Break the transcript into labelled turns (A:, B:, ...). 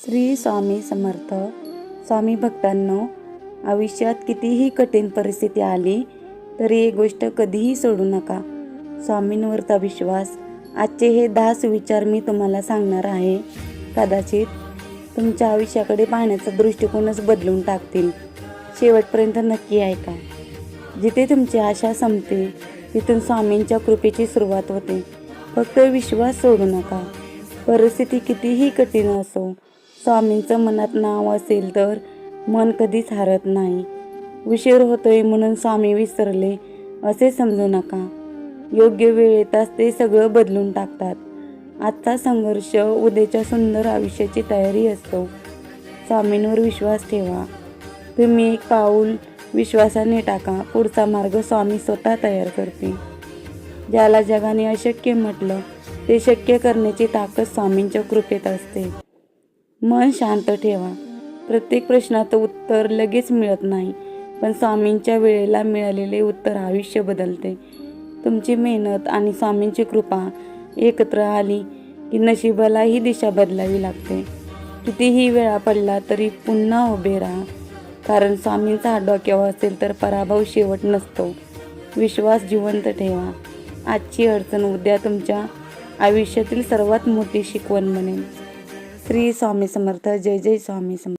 A: श्री स्वामी समर्थ. स्वामी भक्तांनो, आयुष्यात कितीही कठीण परिस्थिती आली तरी एक गोष्ट कधीही सोडू नका, स्वामींवरचा विश्वास. आजचे हे 10 सुविचार मी तुम्हाला सांगणार आहे. कदाचित तुमच्या आयुष्याकडे पाहण्याचा दृष्टिकोनच बदलून टाकतील. शेवटपर्यंत नक्की ऐका. जिथे तुमची आशा संपते तिथून स्वामींच्या कृपेची सुरुवात होते. फक्त विश्वास सोडू नका. परिस्थिती कितीही कठीण असो, स्वामींचं मनात नाव असेल तर मन कधीच हारत नाही. उशीर होतोय म्हणून स्वामी विसरले असे समजू नका. योग्य वेळ येताच ते सगळं बदलून टाकतात. आजचा संघर्ष उद्याच्या सुंदर आयुष्याची तयारी असतो. स्वामींवर विश्वास ठेवा. तुम्ही एक पाऊल विश्वासाने टाका, पुढचा मार्ग स्वामी स्वतः तयार करतील. ज्याला जगाने अशक्य म्हटलं ते शक्य करण्याची ताकद स्वामींच्या कृपेत असते. मन शांत ठेवा. प्रत्येक प्रश्नाचं उत्तर लगेच मिळत नाही, पण स्वामींच्या वेळेला मिळालेले उत्तर आयुष्य बदलते. तुमची मेहनत आणि स्वामींची कृपा एकत्र आली की नशिबाला ही दिशा बदलावी लागते. कितीही वेळा पडला तरी पुन्हा उभे राहा, कारण स्वामींचा हात डोक्यावर असेल तर पराभव शेवट नसतो. विश्वास जिवंत ठेवा. आजची अडचण उद्या तुमच्या आयुष्यातील सर्वात मोठी शिकवण बनेल. श्री स्वामी समर्थ. जय जय स्वामी समर्थ.